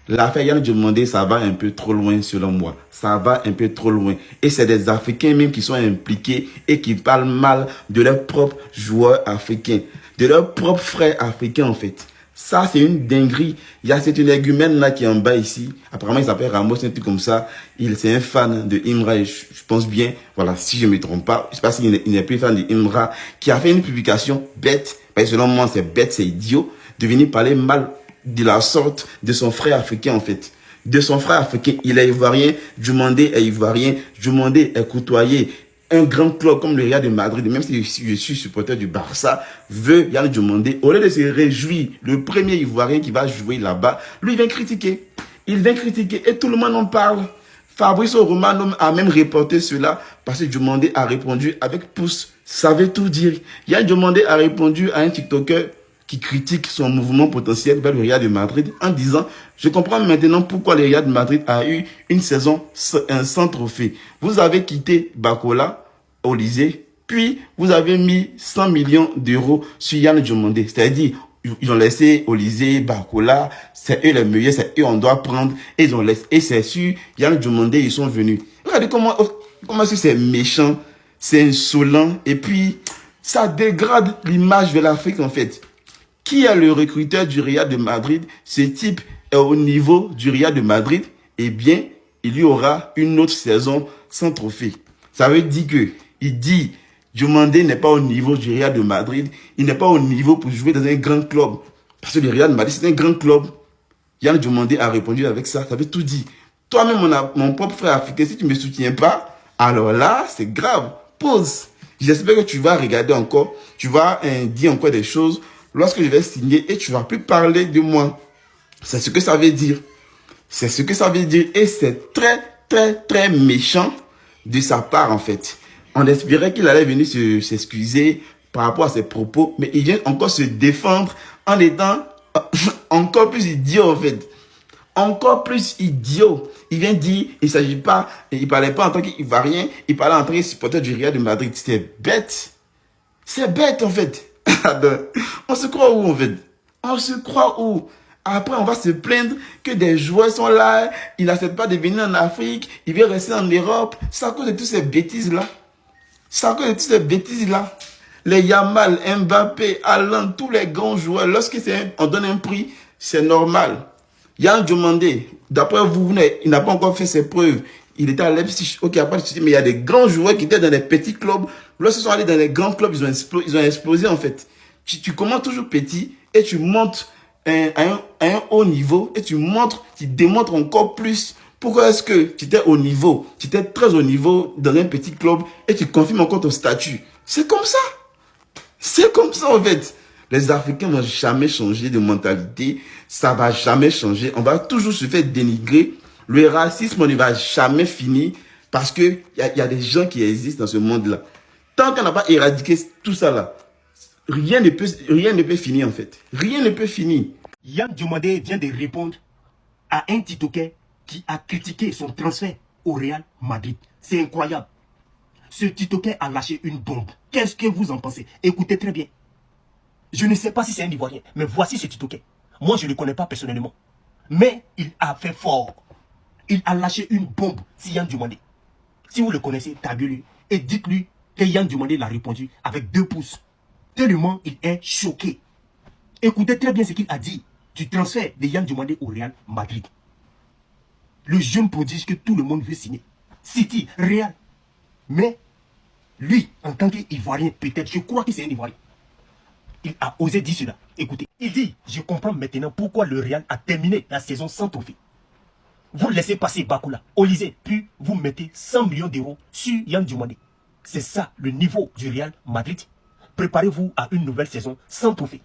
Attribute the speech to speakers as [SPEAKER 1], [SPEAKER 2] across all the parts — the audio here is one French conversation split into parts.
[SPEAKER 1] L'affaire Yann Diomandé, ça va un peu trop loin selon moi. Ça va un peu trop loin. Et c'est des Africains même qui sont impliqués et qui parlent mal de leurs propres joueurs africains. De leurs propres frères africains en fait. Ça, c'est une dinguerie. Il y a cet énergumène là qui est en bas ici. Apparemment, il s'appelle Ramos, un truc comme ça. C'est un fan de Imra, je pense bien. Voilà, si je ne me trompe pas. Je sais pas s'il n'est plus fan de Imra. Qui a fait une publication bête. Parce que selon moi, c'est bête, c'est idiot. De venir parler mal de la sorte de son frère africain en fait. De son frère africain. Il est ivoirien. Diomandé est ivoirien. Diomandé est côtoyé. Un grand club comme le Real de Madrid, même si je suis supporter du Barça, veut Yann Diomandé, au lieu de se réjouir, le premier Ivoirien qui va jouer là-bas, lui il vient critiquer. Il vient critiquer et tout le monde en parle. Fabrizio Romano a même reporté cela parce que Diomandé a répondu avec pouce. Ça veut tout dire. Yann Diomandé a répondu à un TikToker qui critique son mouvement potentiel vers le Real de Madrid en disant « Je comprends maintenant pourquoi le Real de Madrid a eu une saison sans trophée. Vous avez quitté Barcola, Olysée, puis vous avez mis 100 millions d'euros sur Yann Diomandé. » C'est-à-dire, ils ont laissé Olysée, Barcola, c'est eux les meilleurs, c'est eux on doit prendre, et ils ont laissé, et c'est sur Yann Diomandé, ils sont venus. Regardez comment c'est méchant, c'est insolent, et puis ça dégrade l'image de l'Afrique en fait. Qui est le recruteur du Real de Madrid? Ce type est au niveau du Real de Madrid. Eh bien, il y aura une autre saison sans trophée. Ça veut dire que, il dit, Diomandé n'est pas au niveau du Real de Madrid. Il n'est pas au niveau pour jouer dans un grand club. Parce que le Real de Madrid, c'est un grand club. Yann Diomandé a répondu avec ça. Ça veut tout dire. Toi-même, mon propre frère africain, si tu ne me soutiens pas, alors là, c'est grave. Pause. J'espère que tu vas regarder encore. Tu vas dire encore des choses lorsque je vais signer et tu ne vas plus parler de moi. C'est ce que ça veut dire. C'est ce que ça veut dire. Et c'est très, très, très méchant de sa part, en fait. On espérait qu'il allait venir s'excuser par rapport à ses propos, mais il vient encore se défendre en étant encore plus idiot, en fait. Encore plus idiot. Il vient dire, il ne s'agit pas, il ne parlait pas en tant qu'Ivoirien, il parlait en tant que supporter du Real de Madrid. C'est bête. C'est bête, en fait. On se croit où en fait? On se croit où? Après, on va se plaindre que des joueurs sont là, ils n'acceptent pas de venir en Afrique, ils veulent rester en Europe. C'est à cause de toutes ces bêtises-là. C'est à cause de toutes ces bêtises-là. Les Yamal, Mbappé, Haaland, tous les grands joueurs, lorsqu'on donne un prix, c'est normal. Yann Diomandé, d'après vous, il n'a pas encore fait ses preuves. Il était à Leipzig, ok, il n'y a pas de souci, mais il y a des grands joueurs qui étaient dans des petits clubs. Lorsqu'ils sont allés dans les grands clubs, ils ont explosé en fait. Tu commences toujours petit et tu montes à un haut niveau et tu démontres encore plus pourquoi est-ce que tu étais au niveau, tu étais très au niveau dans un petit club et tu confirmes encore ton statut. C'est comme ça. C'est comme ça en fait. Les Africains ne vont jamais changer de mentalité. Ça ne va jamais changer. On va toujours se faire dénigrer. Le racisme ne va jamais finir parce qu'il y a des gens qui existent dans ce monde-là. Tant qu'on n'a pas éradiqué tout ça là, rien ne peut finir en fait. Rien ne peut finir.
[SPEAKER 2] Yann Diomandé vient de répondre à un TikToker qui a critiqué son transfert au Real Madrid. C'est incroyable. Ce TikToker a lâché une bombe. Qu'est-ce que vous en pensez? Écoutez très bien. Je ne sais pas si c'est un Ivoirien, mais voici ce TikToker. Moi, je ne le connais pas personnellement. Mais il a fait fort. Il a lâché une bombe sur Yann Diomandé. Si vous le connaissez, taguez-le et dites-lui que Yann Diomandé l'a répondu avec 2 pouces. Tellement il est choqué. Écoutez très bien ce qu'il a dit du transfert de Yann Diomandé au Real Madrid. Le jeune prodige que tout le monde veut signer. City, Real. Mais lui, en tant qu'Ivoirien, peut-être, je crois que c'est un Ivoirien. Il a osé dire cela. Écoutez, il dit, je comprends maintenant pourquoi le Real a terminé la saison sans trophée. Vous laissez passer Bakula, Olysée, puis vous mettez 100 millions d'euros sur Yann Diomandé. C'est ça le niveau du Real Madrid. Préparez-vous à une nouvelle saison sans trophée.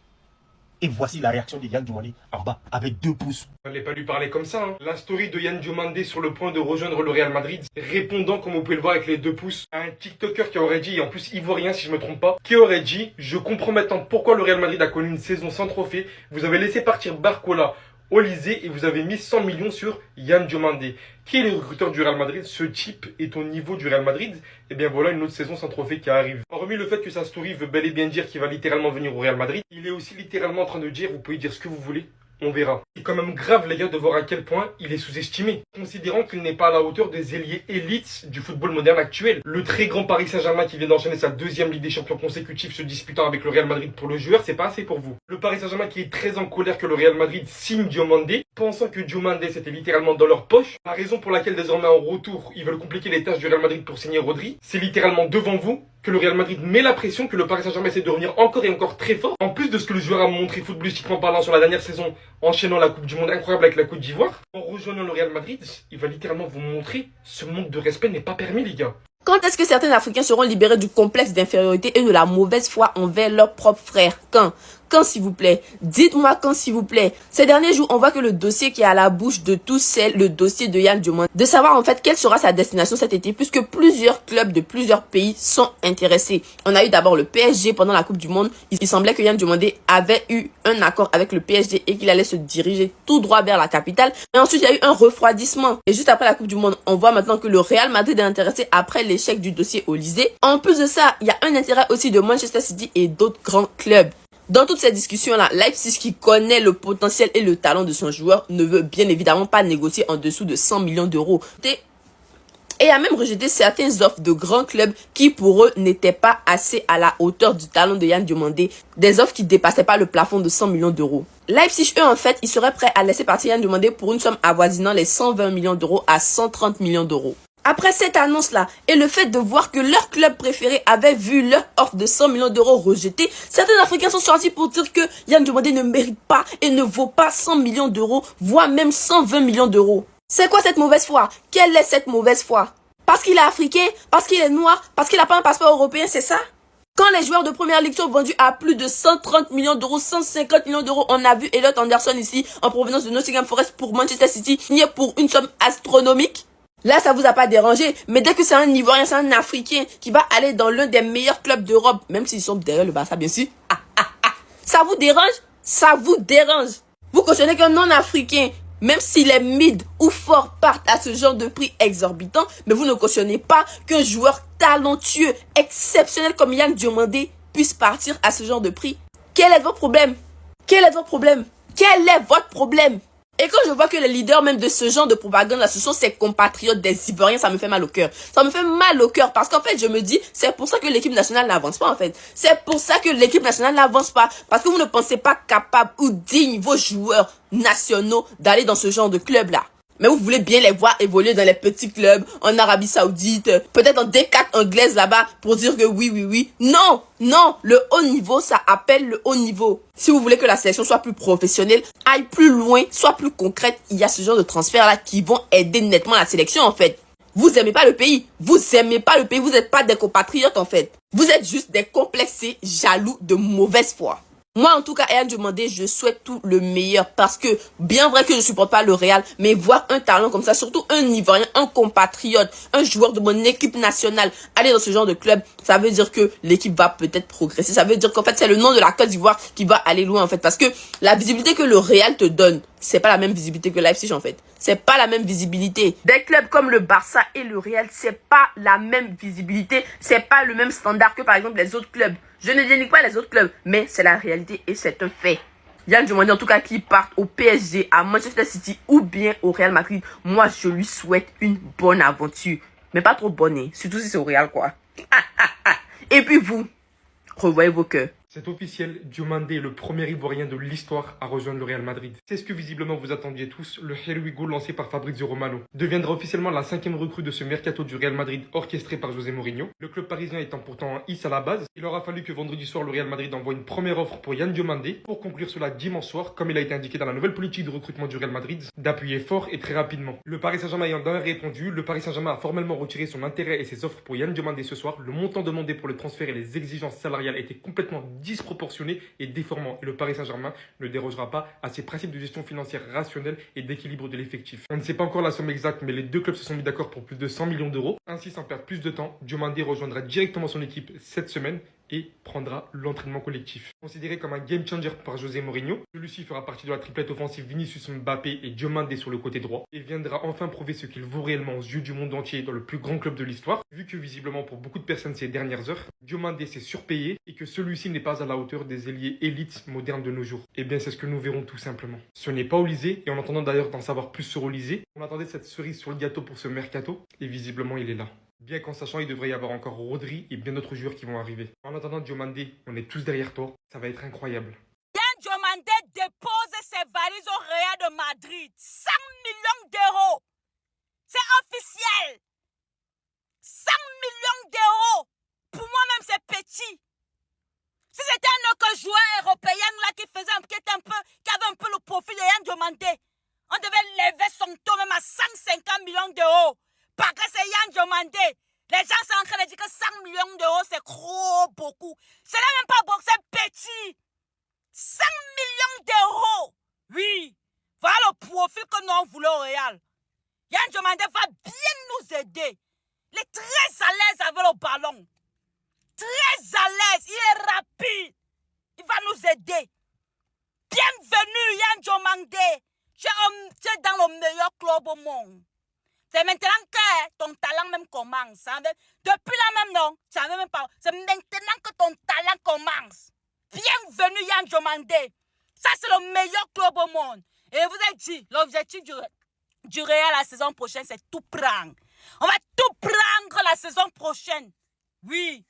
[SPEAKER 2] Et voici la réaction de Yann Diomandé en bas avec 2 pouces.
[SPEAKER 3] Il fallait pas lui parler comme ça. La story de Yann Diomandé sur le point de rejoindre le Real Madrid, répondant, comme vous pouvez le voir avec les 2 pouces, à un TikToker qui aurait dit, et en plus ivoirien si je me trompe pas, qui aurait dit, je comprends maintenant pourquoi le Real Madrid a connu une saison sans trophée. Vous avez laissé partir Barcola, Olysée et vous avez mis 100 millions sur Yann Diomandé. Qui est le recruteur du Real Madrid? Ce type est au niveau du Real Madrid. Et bien voilà une autre saison sans trophée qui arrive. Hormis le fait que sa story veut bel et bien dire qu'il va littéralement venir au Real Madrid, il est aussi littéralement en train de dire, vous pouvez dire ce que vous voulez, On verra. C'est quand même grave les gars de voir à quel point il est sous-estimé, considérant qu'il n'est pas à la hauteur des ailiers élites du football moderne actuel. Le très grand Paris Saint-Germain qui vient d'enchaîner sa deuxième Ligue des Champions consécutive se disputant avec le Real Madrid pour le joueur, c'est pas assez pour vous. Le Paris Saint-Germain qui est très en colère que le Real Madrid signe Diomandé, pensant que Diomandé c'était littéralement dans leur poche, la raison pour laquelle désormais en retour ils veulent compliquer les tâches du Real Madrid pour signer Rodri, c'est littéralement devant vous que le Real Madrid met la pression, que le Paris Saint-Germain essaie de revenir encore et encore très fort. En plus de ce que le joueur a montré footballistiquement parlant sur la dernière saison, enchaînant la Coupe du Monde incroyable avec la Côte d'Ivoire, en rejoignant le Real Madrid, il va littéralement vous montrer ce manque de respect n'est pas permis les gars.
[SPEAKER 4] Quand est-ce que certains Africains seront libérés du complexe d'infériorité et de la mauvaise foi envers leurs propres frères? Quand s'il vous plaît? Dites-moi quand s'il vous plaît. Ces derniers jours, on voit que le dossier qui est à la bouche de tous, c'est le dossier de Yann Diomandé. De savoir en fait quelle sera sa destination cet été, puisque plusieurs clubs de plusieurs pays sont intéressés. On a eu d'abord le PSG pendant la Coupe du Monde. Il semblait que Yann Diomandé avait eu un accord avec le PSG et qu'il allait se diriger tout droit vers la capitale. Mais ensuite, il y a eu un refroidissement. Et juste après la Coupe du Monde, on voit maintenant que le Real Madrid est intéressé après l'échec du dossier Olysée. En plus de ça, il y a un intérêt aussi de Manchester City et d'autres grands clubs. Dans toutes ces discussions-là, Leipzig, qui connaît le potentiel et le talent de son joueur, ne veut bien évidemment pas négocier en dessous de 100 millions d'euros. Et a même rejeté certaines offres de grands clubs qui, pour eux, n'étaient pas assez à la hauteur du talent de Yann Diomandé. Des offres qui dépassaient pas le plafond de 100 millions d'euros. Leipzig, eux, en fait, ils seraient prêts à laisser partir Yann Diomandé pour une somme avoisinant les 120 millions d'euros à 130 millions d'euros. Après cette annonce-là, et le fait de voir que leur club préféré avait vu leur offre de 100 millions d'euros rejetée, certains Africains sont sortis pour dire que Yann Diomandé ne mérite pas et ne vaut pas 100 millions d'euros, voire même 120 millions d'euros. C'est quoi cette mauvaise foi? Quelle est cette mauvaise foi? Parce qu'il est africain? Parce qu'il est noir? Parce qu'il n'a pas un passeport européen, c'est ça? Quand les joueurs de première ligue sont vendus à plus de 130 millions d'euros, 150 millions d'euros, on a vu Elliot Anderson ici, en provenance de Nottingham Forest pour Manchester City, signé pour une somme astronomique. Là, ça vous a pas dérangé, mais dès que c'est un Ivoirien, c'est un Africain qui va aller dans l'un des meilleurs clubs d'Europe, même s'ils sont derrière le Barça, bien sûr, ça vous dérange? Ça vous dérange? Vous cautionnez qu'un non-Africain, même s'il est mid ou fort, parte à ce genre de prix exorbitant, mais vous ne cautionnez pas qu'un joueur talentueux, exceptionnel comme Yann Diomandé puisse partir à ce genre de prix. Quel est votre problème? Quel est votre problème? Quel est votre problème? Et quand je vois que les leaders même de ce genre de propagande là, ce sont ses compatriotes des Ivoiriens, ça me fait mal au cœur. Ça me fait mal au cœur parce qu'en fait, je me dis, c'est pour ça que l'équipe nationale n'avance pas en fait. C'est pour ça que l'équipe nationale n'avance pas. Parce que vous ne pensez pas capable ou digne, vos joueurs nationaux, d'aller dans ce genre de club là. Mais vous voulez bien les voir évoluer dans les petits clubs, en Arabie Saoudite, peut-être en D4 anglaise là-bas, pour dire que oui. Non, le haut niveau, ça appelle le haut niveau. Si vous voulez que la sélection soit plus professionnelle, aille plus loin, soit plus concrète, il y a ce genre de transferts-là qui vont aider nettement la sélection en fait. Vous aimez pas le pays, vous n'êtes pas des compatriotes en fait. Vous êtes juste des complexés, jaloux, de mauvaise foi. Moi, en tout cas, Yann Diomandé, je souhaite tout le meilleur parce que, bien vrai que je supporte pas le Real, mais voir un talent comme ça, surtout un Ivoirien, un compatriote, un joueur de mon équipe nationale, aller dans ce genre de club, ça veut dire que l'équipe va peut-être progresser. Ça veut dire qu'en fait, c'est le nom de la Côte d'Ivoire qui va aller loin, en fait, parce que la visibilité que le Real te donne, c'est pas la même visibilité que Leipzig, en fait. C'est pas la même visibilité. Des clubs comme le Barça et le Real, c'est pas la même visibilité, c'est pas le même standard que, par exemple, les autres clubs. Je ne dénigre pas les autres clubs, mais c'est la réalité et c'est un fait. Yann Diomandé, en tout cas, qui parte au PSG, à Manchester City ou bien au Real Madrid, moi, je lui souhaite une bonne aventure. Mais pas trop bonne, hein. Surtout si c'est au Real, quoi. Et puis vous, revoyez vos cœurs.
[SPEAKER 3] C'est officiel, Diomandé est le premier Ivoirien de l'histoire à rejoindre le Real Madrid. C'est ce que visiblement vous attendiez tous, le Here We Go lancé par Fabrizio Romano deviendra officiellement la 5e recrue de ce mercato du Real Madrid orchestré par José Mourinho. Le club parisien étant pourtant un is à la base, il aura fallu que vendredi soir le Real Madrid envoie une première offre pour Yann Diomandé pour conclure cela dimanche soir, comme il a été indiqué dans la nouvelle politique de recrutement du Real Madrid, d'appuyer fort et très rapidement. Le Paris Saint-Germain ayant d'ailleurs répondu, le Paris Saint-Germain a formellement retiré son intérêt et ses offres pour Yann Diomandé ce soir. Le montant demandé pour le transfert et les exigences salariales étaient complètement disproportionnées et déformant, et le Paris Saint-Germain ne dérogera pas à ses principes de gestion financière rationnelle et d'équilibre de l'effectif. On ne sait pas encore la somme exacte, mais les deux clubs se sont mis d'accord pour plus de 100 millions d'euros. Ainsi, sans perdre plus de temps, Diomandé rejoindra directement son équipe cette semaine et prendra l'entraînement collectif. Considéré comme un game changer par José Mourinho, celui-ci fera partie de la triplette offensive Vinicius, Mbappé et Diomandé sur le côté droit et viendra enfin prouver ce qu'il vaut réellement aux yeux du monde entier dans le plus grand club de l'histoire, vu que visiblement pour beaucoup de personnes ces dernières heures, Diomandé s'est surpayé et que celui-ci n'est pas à la hauteur des ailiers élites modernes de nos jours. Et bien c'est ce que nous verrons tout simplement. Ce n'est pas Olysée, et en attendant d'ailleurs d'en savoir plus sur Olysée, on attendait cette cerise sur le gâteau pour ce mercato, et visiblement il est là. Bien qu'en sachant il devrait y avoir encore Rodri et bien d'autres joueurs qui vont arriver. En attendant Diomandé, on est tous derrière toi, ça va être incroyable.
[SPEAKER 5] Yann Diomandé dépose ses valises au Real de Madrid. 100 millions d'euros. C'est officiel. 100 millions d'euros. Pour moi-même, c'est petit. Si c'était un autre joueur européen là qui était qui avait un peu le profil de Yann Diomandé, on devait lever son taux même à 150 millions d'euros. Parce que c'est Yann Diomandé. Les gens sont en train de dire que 100 millions d'euros, c'est trop beaucoup. Ce n'est même pas beaucoup, c'est petit. 100 millions d'euros. Oui. Voilà le profil que nous voulons au Real. Yann Diomandé va bien nous aider. Il est très à l'aise avec le ballon. Très à l'aise. Il est rapide. Il va nous aider. Bienvenue Yann Diomandé. Tu es dans le meilleur club au monde. C'est maintenant que ton talent même commence. Depuis là même, non. C'est maintenant que ton talent commence. Bienvenue Yann Diomandé. Ça, c'est le meilleur club au monde. Et vous avez dit, l'objectif du Real la saison prochaine, c'est tout prendre. On va tout prendre la saison prochaine. Oui.